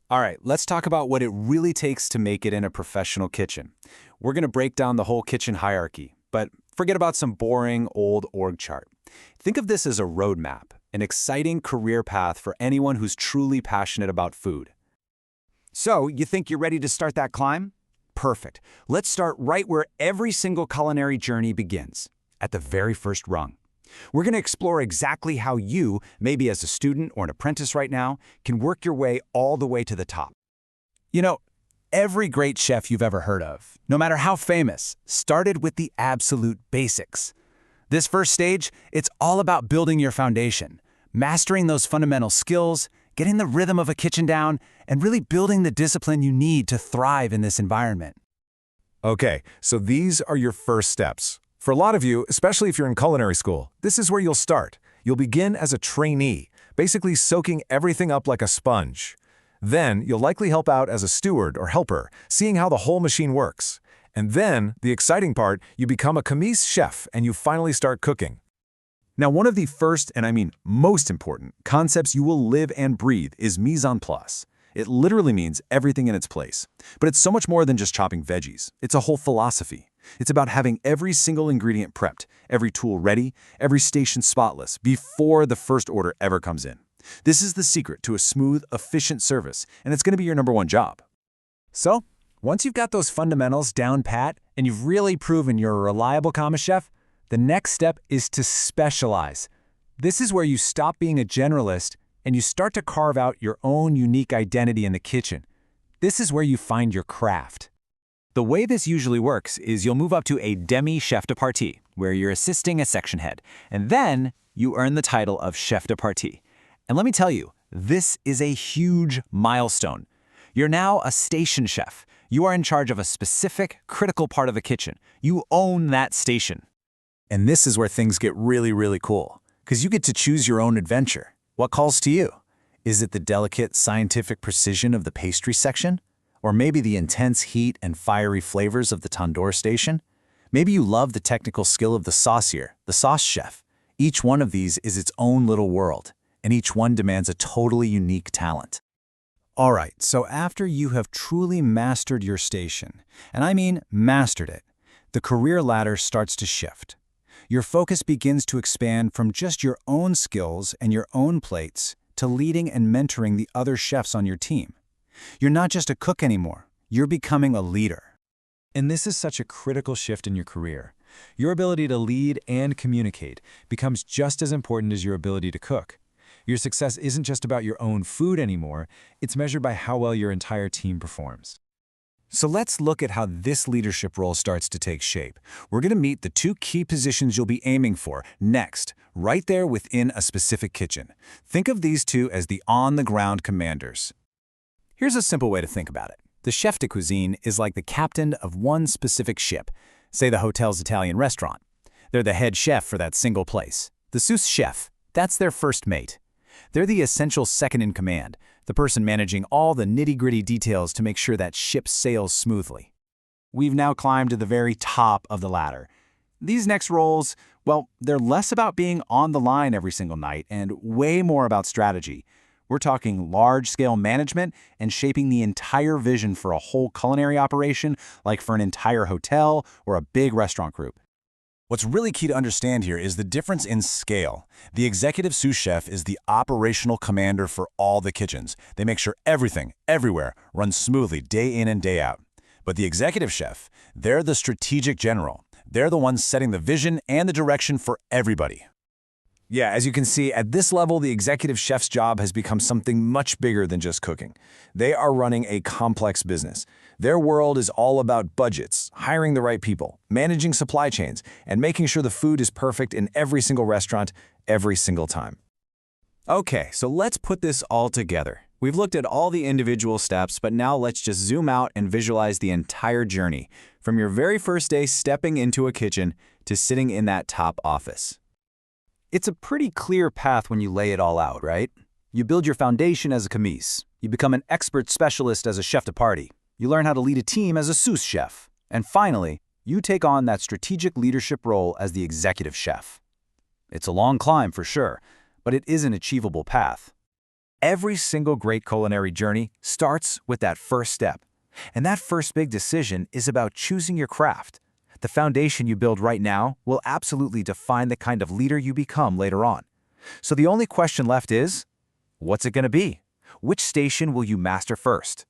All right, let's talk about what it really takes to make it in a professional kitchen. We're going to break down the whole kitchen hierarchy, but forget about some boring old org chart. Think of this as a roadmap, an exciting career path for anyone who's truly passionate about food. So, you think you're ready to start that climb? Perfect. Let's start right where every single culinary journey begins, at the very first rung. We're going to explore exactly how you, maybe as a student or an apprentice right now, can work your way all the way to the top. You know, every great chef you've ever heard of, no matter how famous, started with the absolute basics. This first stage, it's all about building your foundation, mastering those fundamental skills, getting the rhythm of a kitchen down, and really building the discipline you need to thrive in this environment. Okay, so these are your first steps. For a lot of you, especially if you're in culinary school, this is where you'll start. You'll begin as a trainee, basically soaking everything up like a sponge. Then, you'll likely help out as a steward or helper, seeing how the whole machine works. And then, the exciting part, you become a Commis Chef and you finally start cooking. Now, one of the first, and I mean most important, concepts you will live and breathe is mise en place. It literally means everything in its place. But it's so much more than just chopping veggies. It's a whole philosophy. It's about having every single ingredient prepped, every tool ready, every station spotless, before the first order ever comes in. This is the secret to a smooth, efficient service, and it's going to be your #1 job. So, once you've got those fundamentals down pat, and you've really proven you're a reliable commis chef, the next step is to specialize. This is where you stop being a generalist and you start to carve out your own unique identity in the kitchen. This is where you find your craft. The way this usually works is you'll move up to a demi chef de partie, where you're assisting a section head, and then you earn the title of chef de partie. And let me tell you, this is a huge milestone. You're now a station chef. You are in charge of a specific, critical part of the kitchen. You own that station. And this is where things get really, really cool, because you get to choose your own adventure. What calls to you? Is it the delicate, scientific precision of the pastry section? Or maybe the intense heat and fiery flavors of the tandoor station? Maybe you love the technical skill of the saucier, the sauce chef. Each one of these is its own little world, and each one demands a totally unique talent. All right, so after you have truly mastered your station, and I mean mastered it, the career ladder starts to shift. Your focus begins to expand from just your own skills and your own plates to leading and mentoring the other chefs on your team. You're not just a cook anymore, you're becoming a leader. And this is such a critical shift in your career. Your ability to lead and communicate becomes just as important as your ability to cook. Your success isn't just about your own food anymore, it's measured by how well your entire team performs. So let's look at how this leadership role starts to take shape. We're going to meet the 2 key positions you'll be aiming for next, right there within a specific kitchen. Think of these 2 as the on-the-ground commanders. Here's a simple way to think about it. The chef de cuisine is like the captain of one specific ship, say the hotel's Italian restaurant. They're the head chef for that single place. The sous chef, that's their first mate. They're the essential second in command, the person managing all the nitty-gritty details to make sure that ship sails smoothly. We've now climbed to the very top of the ladder. These next roles, well, they're less about being on the line every single night and way more about strategy. We're talking large-scale management and shaping the entire vision for a whole culinary operation, like for an entire hotel or a big restaurant group. What's really key to understand here is the difference in scale. The executive sous chef is the operational commander for all the kitchens. They make sure everything, everywhere, runs smoothly day in and day out. But the executive chef, they're the strategic general. They're the ones setting the vision and the direction for everybody. Yeah, as you can see, at this level, the executive chef's job has become something much bigger than just cooking. They are running a complex business. Their world is all about budgets, hiring the right people, managing supply chains, and making sure the food is perfect in every single restaurant, every single time. Okay, so let's put this all together. We've looked at all the individual steps, but now let's just zoom out and visualize the entire journey, from your very first day stepping into a kitchen to sitting in that top office. It's a pretty clear path when you lay it all out, right? You build your foundation as a commis. You become an expert specialist as a chef de partie. You learn how to lead a team as a sous chef. And finally, you take on that strategic leadership role as the executive chef. It's a long climb for sure, but it is an achievable path. Every single great culinary journey starts with that first step. And that first big decision is about choosing your craft. The foundation you build right now will absolutely define the kind of leader you become later on. So the only question left is, what's it going to be? Which station will you master first?